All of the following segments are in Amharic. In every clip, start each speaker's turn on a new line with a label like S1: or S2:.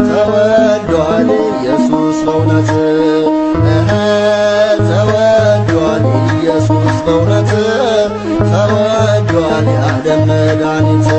S1: ተወልዷል ኢየሱስ በእውነት ተወልዷል ኢየሱስ በእውነት ተወልዷል የዓለም መድኃኒት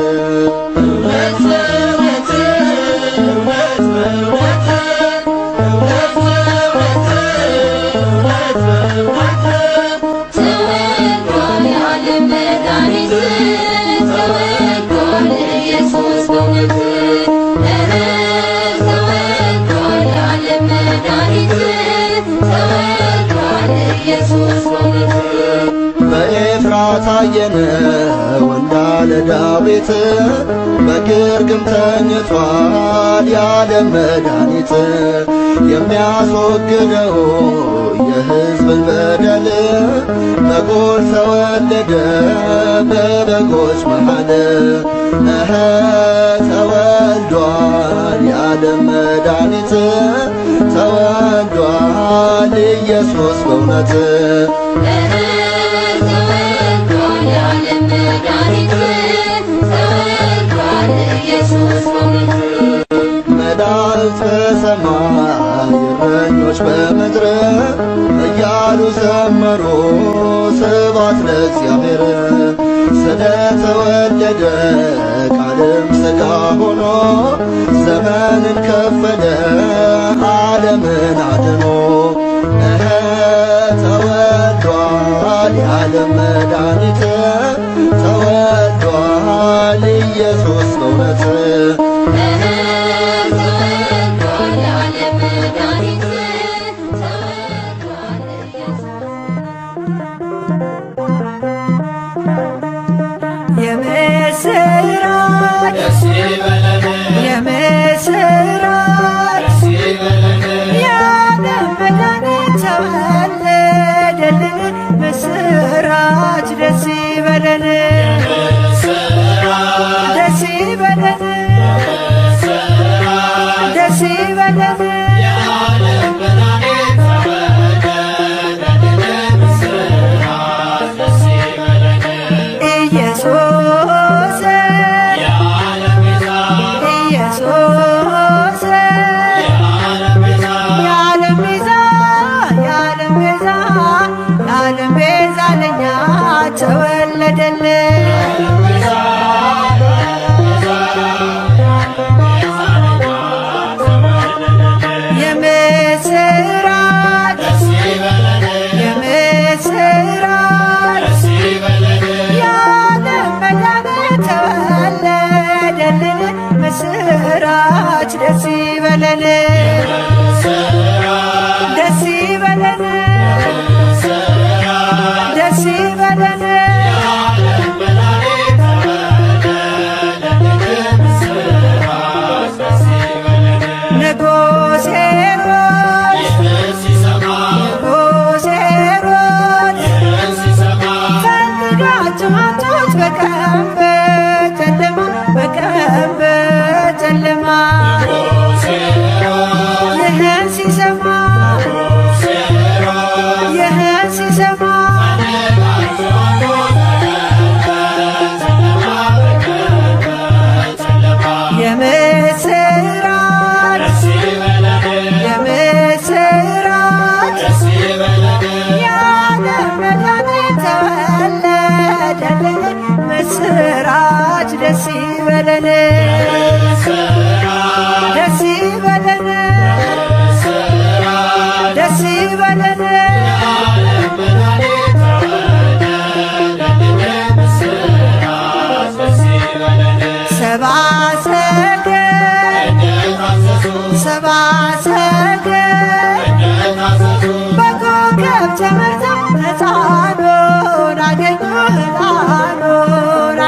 S1: በኤፍራታ አየነው እንዳለ ዳዊት በግርግም ተኝቷል የዓለም መድኃኒት የሚያስወግደው የሕዝብን በደል በጎል ተወለደ በበጎች መሃል ተወልዷል የዓለም መድኃኒት ተወልዷል ኢየሱስ በእውነት መላእክት በሰማይ እረኞች በምድር እያሉ ዘመሩ ስብሐት ለእግዚአብሔር ስለተወለደ ቃልም ሥጋ ሆኖ ዘመንን ከፈለ ዓለምን አድኖ ተወልዷል የዓለም መድኃኒት ተወልዷል ኢየሱስ በእውነት
S2: ምስራች ደስ ይበለን ደስ ይበለን ደስ ይበለን ኢየሱስ ኢየሱስ የዓለም ቤዛ የዓለም ቤዛ የዓለም ቤዛ ለኛ ተወለደልን የምስራች የምስራች የዓለም መድኃኒት ተወለደልን ምስራች ደስ ይበለን ደስ ይበለን ደስ ይበለን ንጉሥ ሄሮድስ ፈልጋችሁ አምጡት በቀን በጨለማ በቀን በጨለማ ይህን ሲሰማ ይህን ሲሰማ የምስራች የምስራች የዓለም መድኃኒት ተወለደልን ምስራች ደስ ይበለን ደስ ይበለን ደስ ይበለን ሰብአ ሰገል በኮከብ ተመርተው ሕፃኑን አገኙ ሕፃኑን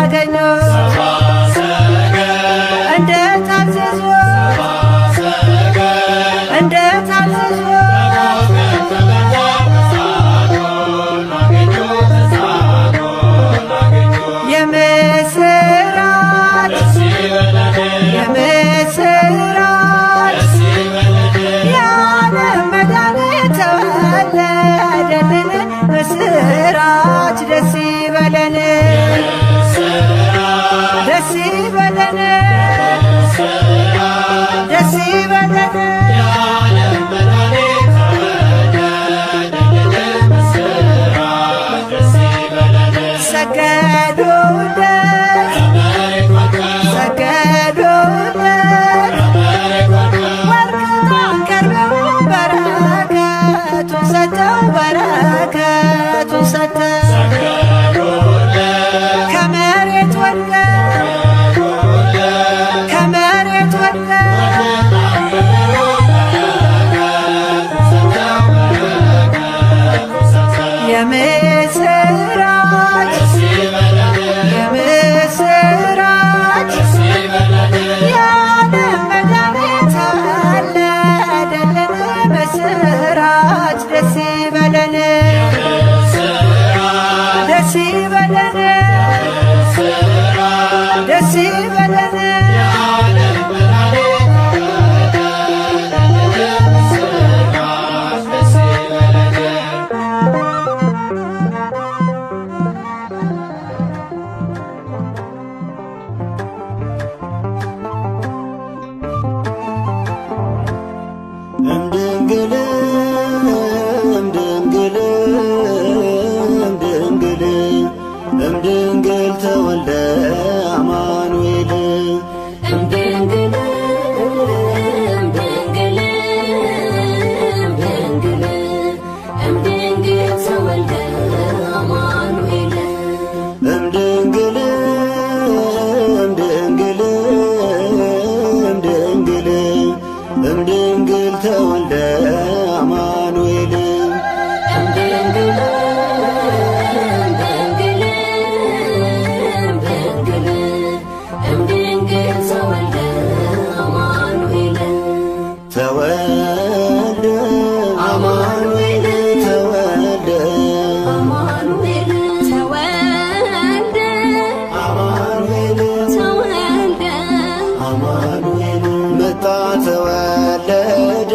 S1: አማኑኤል መጣ ተወለደ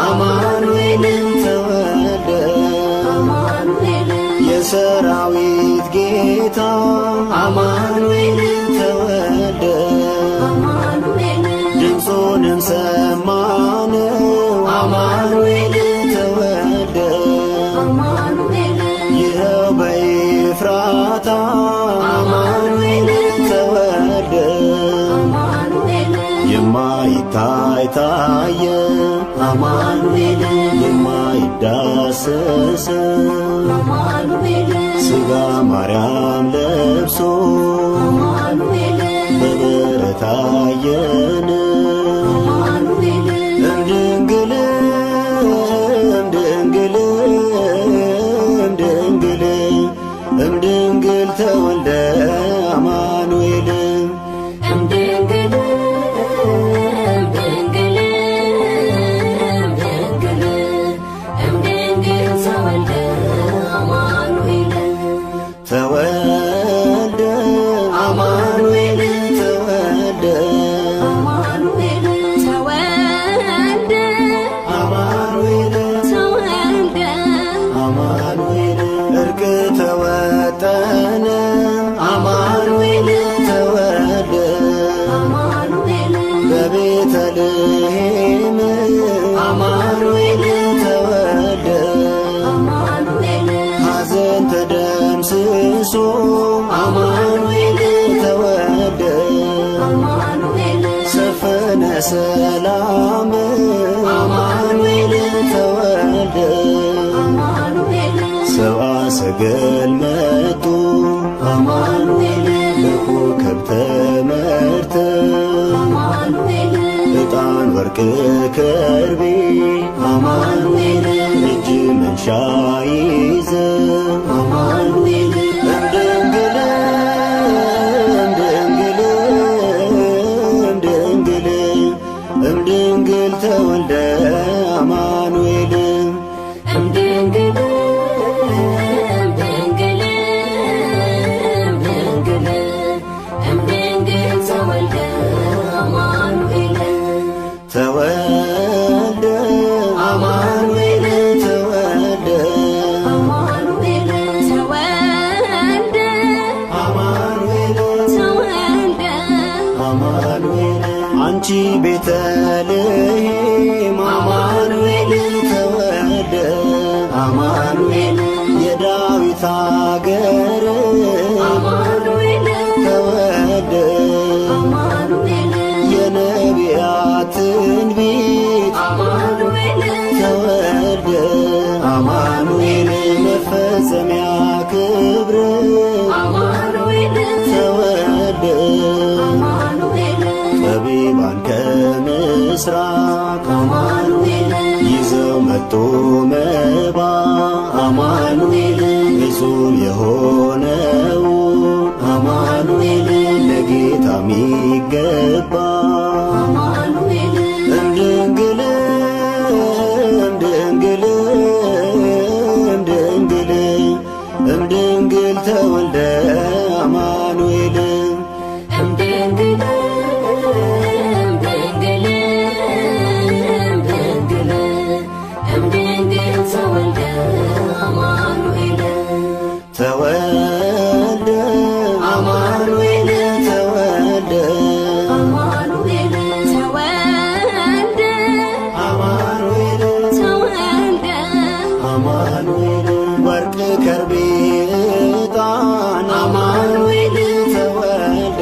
S1: አማኑኤል ተወለደ የሰራዊት ጌታ አማኑኤል ተወለደ ድምፁንም ሰማነው አማኑኤል ተወለደ ይኸው በኤፍራታ አማኑኤል ተወለደ የማይታይ ታየ አማኑኤል የማይዳሰስ ሥጋ ማርያም ለብሶ በበረት አየን እምድንግል እምድንግል እምድንግል እምድንግል ተወልደ አማኑኤል
S3: እምድንግል እምድንግል እምድንግል እምድንግል ተወልደ አማኑኤል
S1: ተወልደ አማኑኤል ተወልደ
S3: አማኑኤል ተወልደ
S1: አማኑኤል
S3: ተወልደ
S1: አማኑኤል እርቅ ተወጠነ አማኑኤል ተወልደ
S3: አማኑኤል
S1: በቤተልሔም አማኑኤል ተወልደ
S3: አማኑኤል
S1: ሐዘን ተደምስሶ አማኑኤል ተወልደ
S3: አማኑኤል
S1: ሰፈነ ሰላም አማኑኤል ተወልደ
S3: አማኑኤል
S1: ሰብአ ሰገል መጡ አማኑኤል በኮከብ ተመርተው
S3: አማኑኤል
S1: ዕጣን ወርቅ ከርቤ አማኑኤል እጅ መንሻ ይዘው አማኑኤል እምድንግል እምድንግል እምድንግል እምድንግል ተወልደ አማኑኤል
S3: እምድንግል እምድንግል እምድንግል እምድንግል ተወልደ አማኑኤል
S1: ተወልደ አማኑኤል ተወልደ
S3: አማኑኤል ተወልደ
S1: አማኑኤል
S3: ተወልደ
S1: አማኑኤል አንቺ ቤተልሔም አማኑኤል ተወልደ አማኑኤል የዳዊት አገር
S3: አማኑኤል
S1: ተወልደ
S3: አማኑኤል
S1: የነቢያት ትንቢት
S3: አማኑኤል
S1: ተወልደ አማኑኤል መፈጸሚያ ክብር
S3: አማኑኤል
S1: ተወልደ
S3: አማኑኤል
S1: ጠቢባን ከምስራቅ
S3: አማኑኤል
S1: ይዘው መጡ መባ አማኑኤል እጹብ የሆነው አማኑኤል ለጌታ ሚገባ
S3: አማኑኤል
S1: እምድንግል እምድንግል እምድንግል እምድንግል ተወልደ አማኑኤል
S3: እምድንግል እምድንግል እምድንግል እምድንግል ተወልደ አማኑኤል
S1: ተወልደ አማኑኤል ተወልደ
S3: አማኑኤል ተወልደ
S1: አማኑኤል
S3: ተወልደ
S1: አማኑኤል ወርቅ ከርቤ ዕጣን አማኑኤል ተወልደ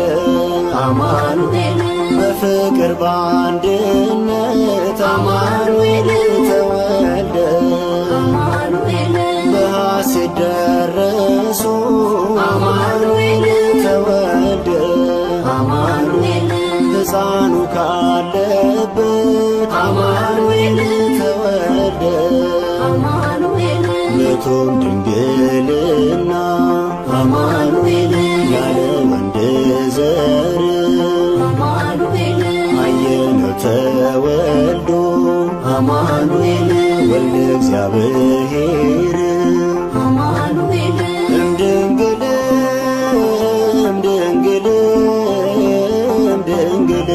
S1: አማኑኤል በፍቅር በአንድነት አማኑኤል ተወልደ
S3: አማኑኤል
S1: በሐሴት ደረሱ አማኑኤል ተወልደ አማኑኤል ሕፃኑ ካለበት አማኑኤል ተወልደ
S3: አማኑኤል
S1: በቶም ድንግልና አማኑኤል ያለ ወንድ ዘር
S3: አማኑኤል
S1: አየነው ተወልዶ አማኑኤል ወልደ እግዚአብሔር
S3: አማኑኤል
S1: እምድንግል እምድንግል እምድንግል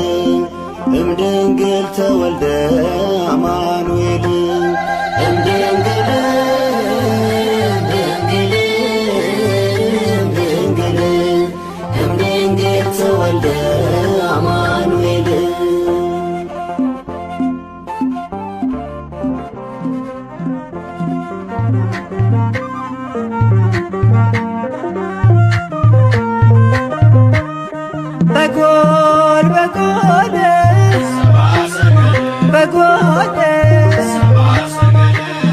S1: ወልደ አማኑኤል
S2: በጎል በጎል በጎል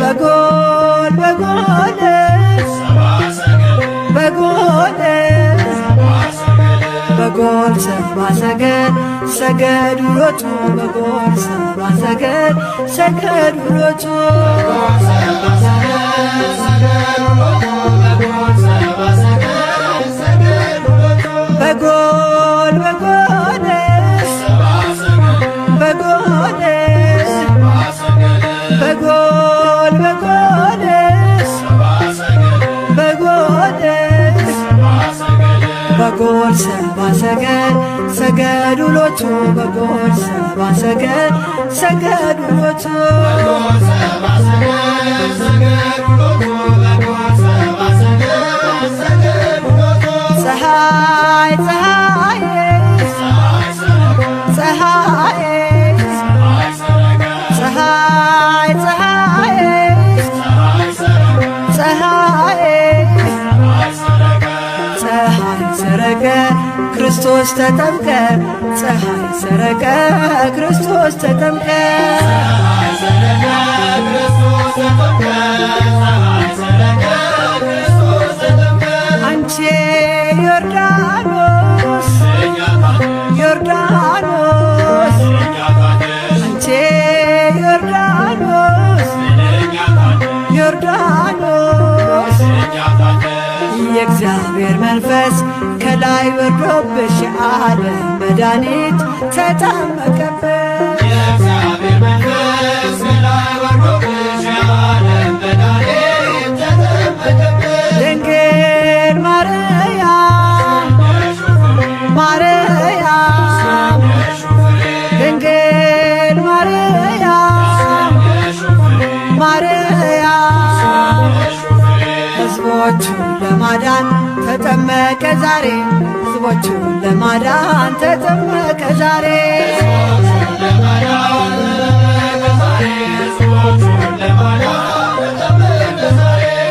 S2: በጎል በጎል በጎል በጎል ሰብአ ሰገል ሰገዱ ሎቱ በጎል ሰብአ ሰገል ሰገዱ ሎቱ በጎል በጎል በጎል በጎል በጎል በጎል በጎል ሰብአ ሰገል ሰገዱ ሎቱ በጎል ሰብአ ሰገል ሰገዱ ሎቱ ፀሐይ ፀሐይ ፀሐይ ፀሐይ ፀሐይ ፀሐይ ሰረቀ ክርስቶስ ተጠምቀ ፀሐይ ሰረቀ ክርስቶስ ተጠምቀ አንቺ ዮርዳኖስ ዮርዳኖስ አንቺ ዮርዳኖስ ዮርዳኖስ የእግዚአብሔር መንፈስ ከላይ ወርዶብሽ የዓለም መድኃኒት ተጠመቀብሽ የእግዚአብሔር መንፈስ ከላይ ወርዶብሽ የዓለም መድኃኒት ተጠመቀብሽ ድንግል ማርያም ማርያም ድንግል ማርያም ማርያም ሕዝቦቹን ለማዳን ተጠመቀ ዛሬ ሕዝቦቹን ለማዳን ተጠመቀ ዛሬ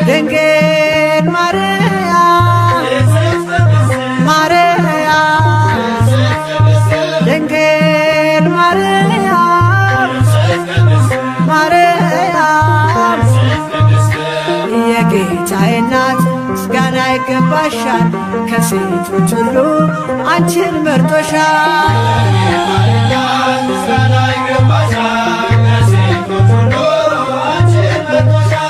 S2: ድንግል ማርያም ማርያም ድንግል ማርያም ማርያም የጌታዬ እናት ምስጋና ይገባሻል ከሴቶች ሁሉ አንቺን መርጦሻል ምስጋና ይገባሻል ከሴቶች ሁሉ አንቺን መርጦሻል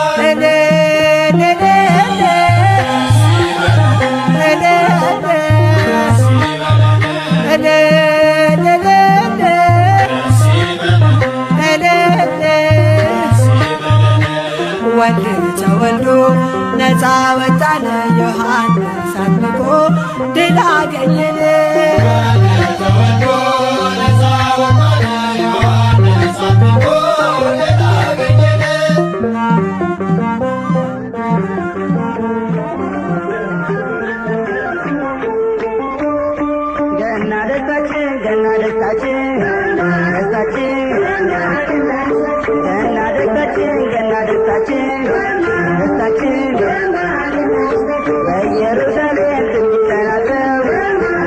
S2: ወልድ ተወልዶ ነፃ ወጣነ ዮሐንስ አጥምቆ ድል አገኘን ገና ደስታችን ገና ደስታችን ደስታችን ገና ደስታችን ገና ደስታችን ደስታችን በኢየሩሳሌም ትንቢት ተናግረው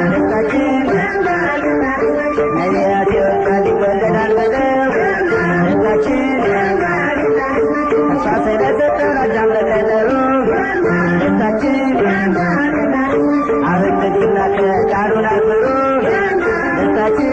S2: ደስታችን ነቢያት ይወጣል ይወለዳል ብለው ደስታችን ተስፋ ስለሰጠን አዳም ለቀጠሮ ደስታችን አብ እንግዲህ ላከ ቃሉን አክብሮ ደስታችን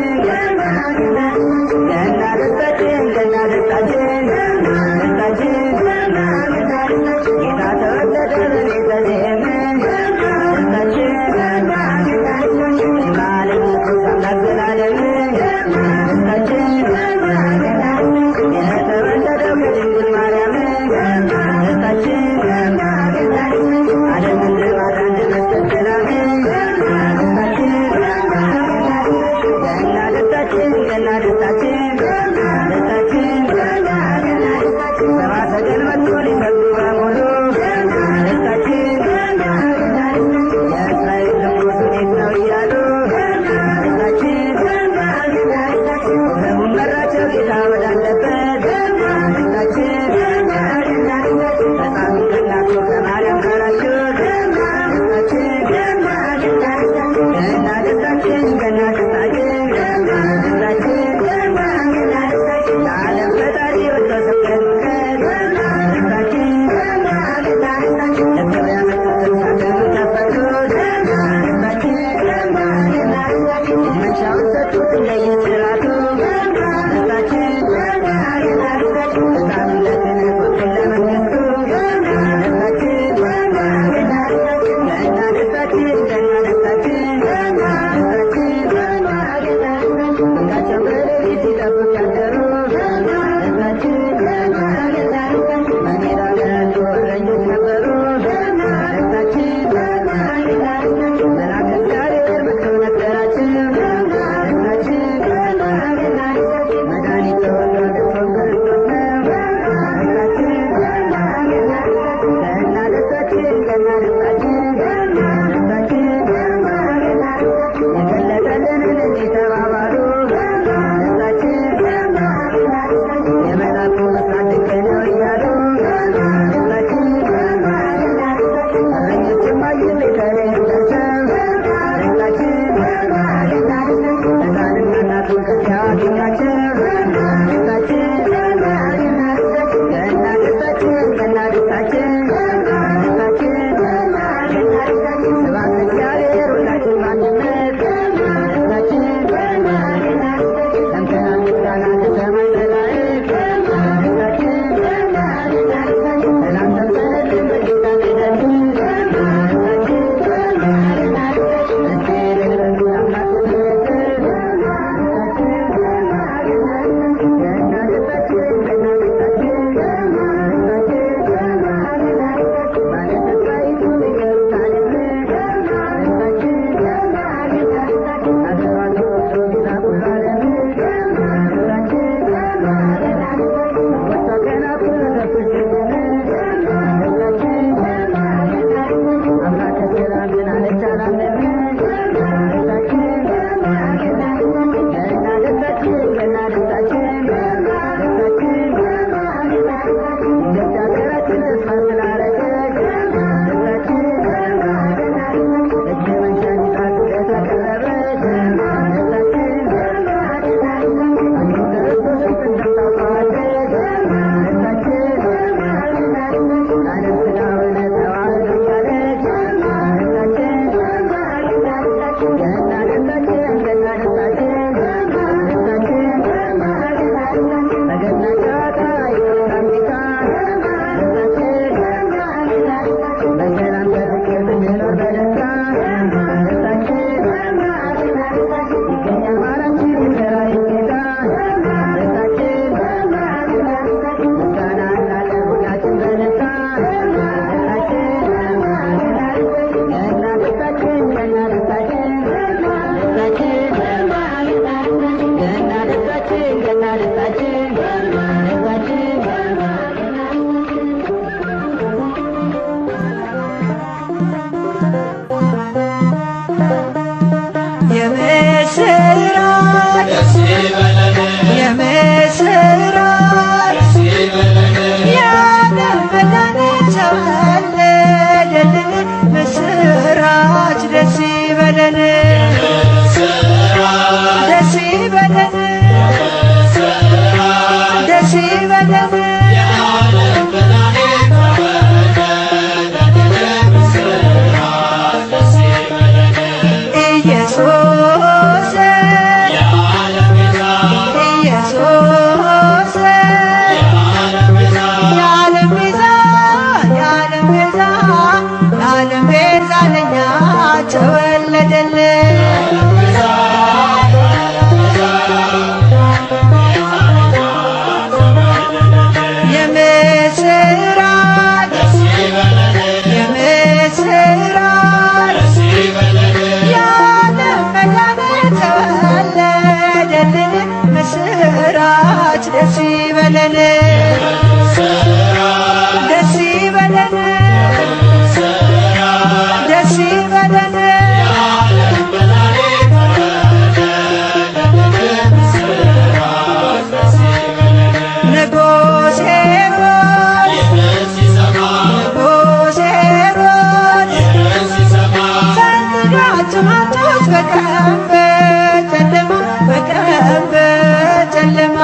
S4: Come
S2: በጨለማ በቀን በጨለማ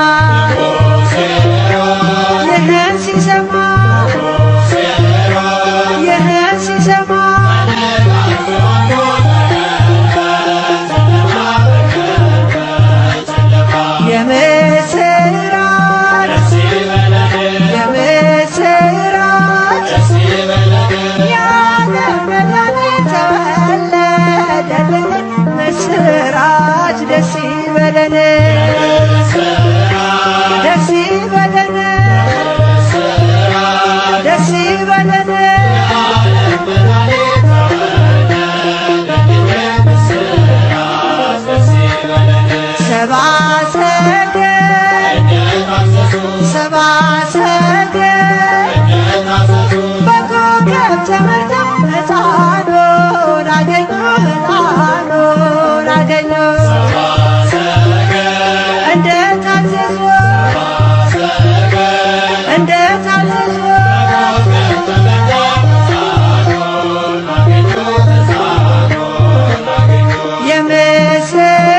S2: ይህን ሲሰማ ይህን ሲሰማ የምስራች የምስራች የዓለም መድኃኒት ተወለደልን ምስራች ደስ ይበለን ደስ ይበለን ደስ ይበለን ሰብአ ሰገል ሰብአ ሰገል በኮከብ ተመርተው ሕፃኑን አገኙ ሕፃኑን አገኙ እንደታዘዙ እንደታዘዙ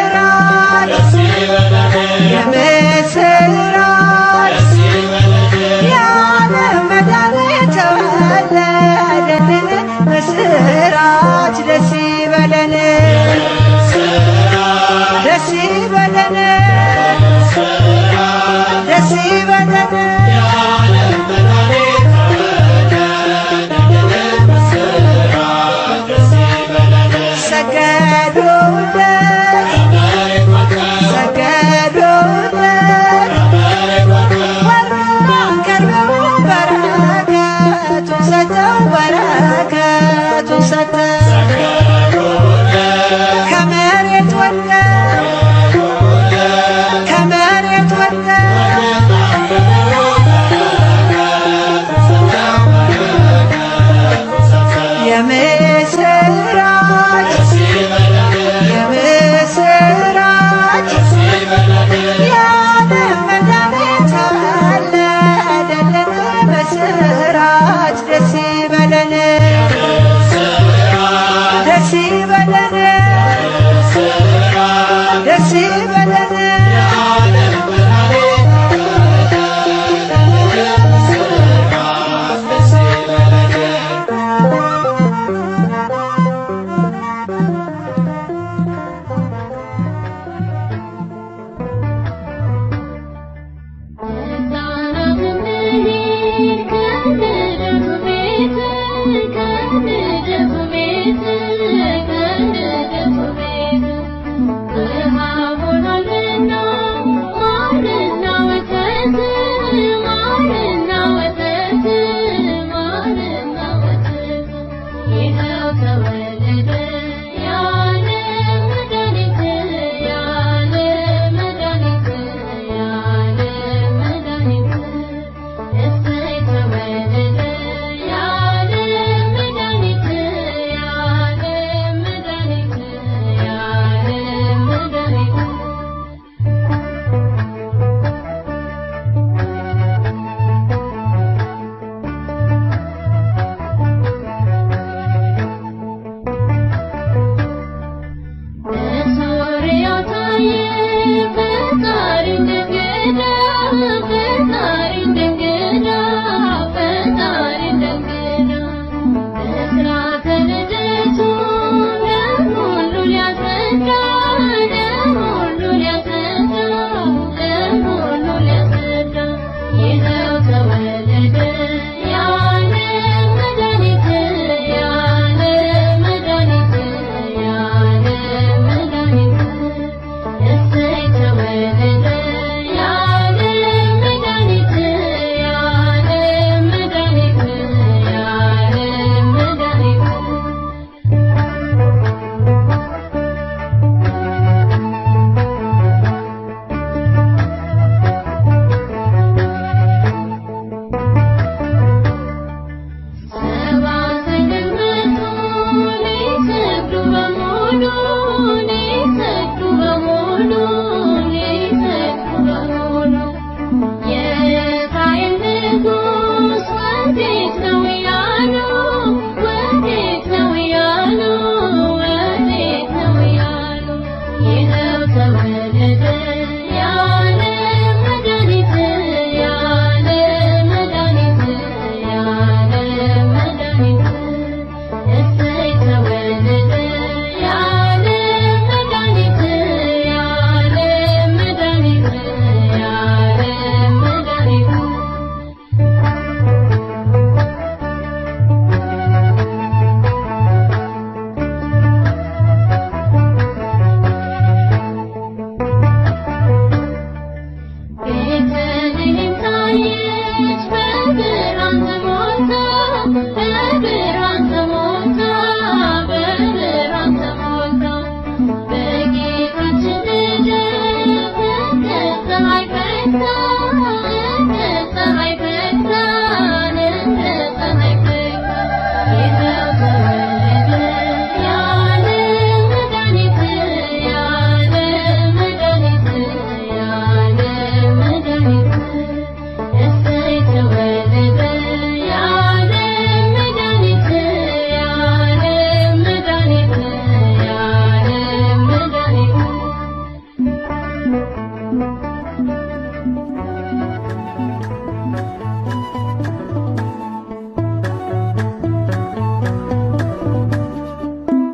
S2: የምስራች የምስራች የዓለም መድኃኒት ተወለደልን ምስራች ደስ ይበለን ደስ ይበለን ደስ ይበለን ሰገዱለት ሰገዱለት ወርቅና ከርቤውን በረከቱን ሰጠው በረከቱን ሰጠው ከመሬት ወድቀው ከመሬት ወድቀው
S3: ይኸው ተወለደ የዓለም መድኃኒት የዓለም መድኃኒት የዓለም መድኃኒት እሰይ ተወለደ የዓለም መድኃኒት የዓለም መድኃኒት የዓለም መድኃኒት ቤተልሔም ታየች በብርሃን ተሞልታ በብርሃን ተሞልታ በብርሃን ተሞልታ በጌታችን ልደት እንደ ፀሐይ ፈክታ እንደ ፀሐይ ፈክታ እንደ ፀሐይ ፈክታ ይኸው ተወለደ የዓለም መድኃኒት የዓለም መድኃኒት የዓለም መድኃኒት እሰይ ተወለደ የዓለም መድኃኒት የዓለም መድኃኒት የዓለም መድኃኒት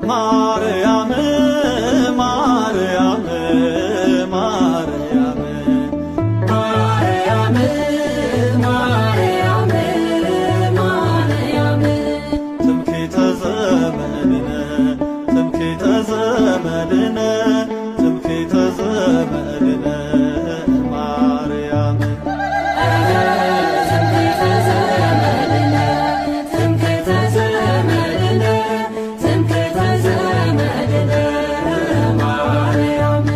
S4: ማርያም ማርያም ማርያም
S3: ማርያም ማርያም ማርያም
S4: ትምክህተ ዘመድነ ትምክህተ ዘመድነ ትምክህተ ዘመድነ ማርያም
S3: ትምክህተ ዘመድነ ትምክህተ ዘመድነ ትምክህተ ዘመድነ ማርያም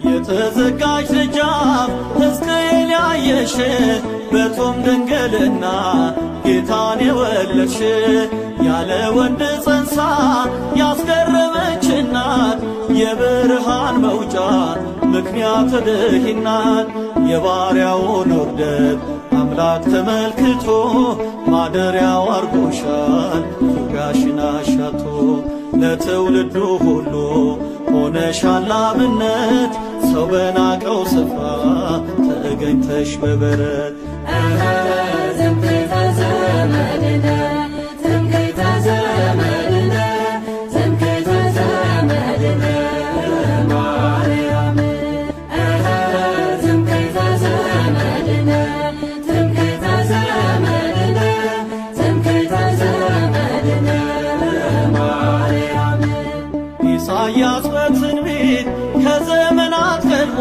S4: የተዘጋች ደጃፍ ሕዝቅኤል ያየሽ በጾም ድንግልና ጌታን የወለድሽ ያለ ወንድ ጸንሳ ያስገረመች እናት የብርሃን መውጫ ምክንያት ድኅነት የባሪያውን ውርደት አምላክ ተመልክቶ ማደሪያው አርጎሻል ዙሪያሽን አሻቶ ለትውልዱ ሁሉ ሆነሻል አብነት ሰው በናቀው ስፍራ ተገኝተሽ በበረት
S3: ትምክህተ ዘመድነ ትምክህተ ዘመድነ ትምክህተ ዘመድነ ማርያም ትምክህተ ዘመድነ ትምክህተ ዘመድነ ትምክህተ ዘመድነ ማርያም
S4: ኢሳይያስ በትንቢት ከዘመናት ቀድሞ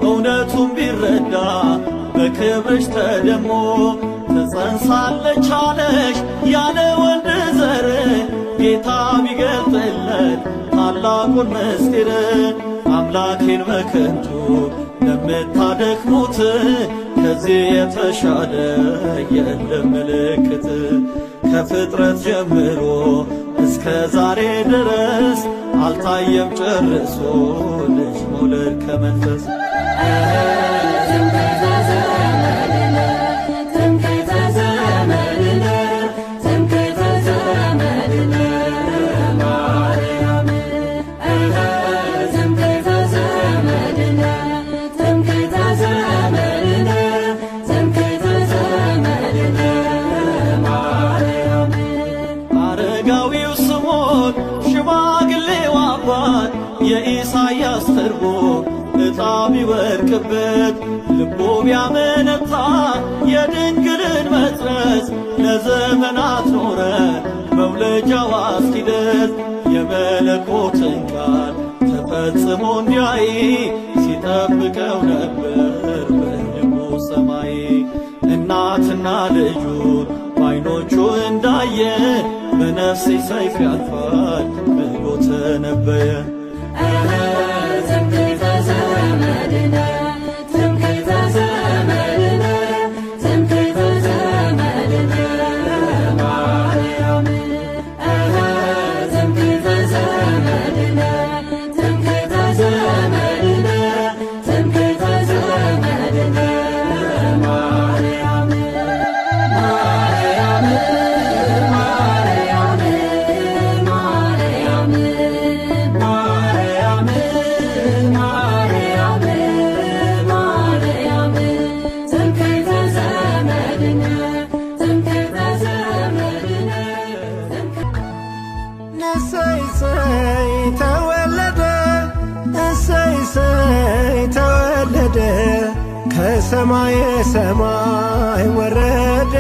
S4: እውነቱን ቢረዳ በክብርሽ ተደሞ ትጸንሳለች አለሽ ያለ ወንድ ዘር ጌታ ቢገልጥለት ታላቁን ምስጢር አምላኬን በከንቱ ለምታደክሙት ከዚህ የተሻለ የለም ምልክት ከፍጥረት ጀምሮ እስከ ዛሬ ድረስ አልታየም ጨርሶ ልጅ መውለድ ከመንፈስ
S3: ትምክህተ ዘመድነ ትምክህተ ዘመድነ ትምክህተ ዘመድነ ማርያም ትምክህተ ዘመድነ ትምክህተ ዘመድነ ትምክህተ ዘመድነ ማርያም
S4: አረጋዊው ስምዖን ሽማግሌው አባት የኢሳይያስ ትርጉም ዕጣ ቢወድቅበት ልቡ ቢያመነታ የድንግልን መጽነስ ለዘመናት ኖረ መውለጃዋ እስኪደርስ የመለኮትን ቃል ተፈጽሞ እንዲያይ ሲጠብቀው ነበር በልቡ ሰማይ እናትና ልጁን በዓይኖቹ እንዳየ በነፍሴ ሰይፍ ያልፋል ብሎ ተነበየ።
S3: ትምክህተ ዘመድነ ትምክህተ ዘመድነ ትምክህተ ዘመድነ ማርያም ትምክህተ ዘመድነ ትምክህተ ዘመድነ ትምክህተ ዘመድነ ማርያም ማርያም ማርያም ማርያም
S5: እሰይ ተወለደ ከሰማየ ሰማይ ወረደ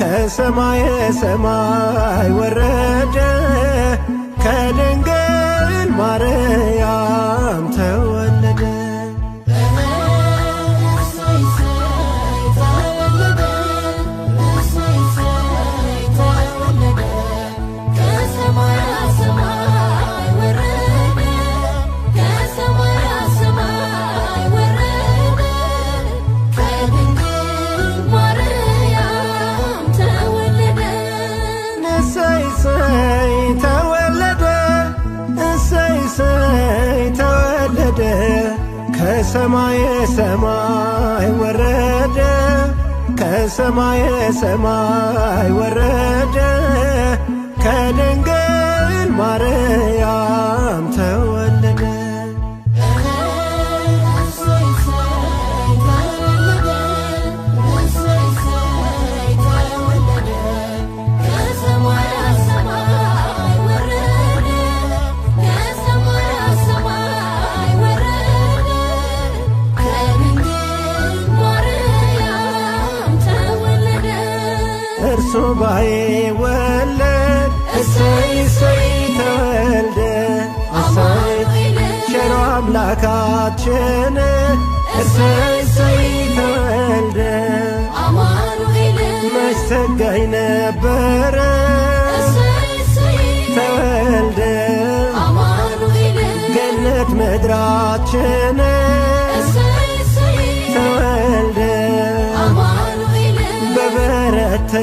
S5: ከሰማየ ሰማይ ወረደ ከድንግል ማርያም ተወለደ ከሰማየ ሰማይ ወረደ ከሰማየ ሰማይ ወረደ ከድንግል ማርያም ተወለደ እርሱ ባይወለድ እሰይ እሰይ ተወልደ እሰይ ቸሮ አምላካችን እሰይ እሰይ ተወልደ መች ሰጋይ ነበረ ተወልደ ገነት ምድራችን ተወልደ በበረት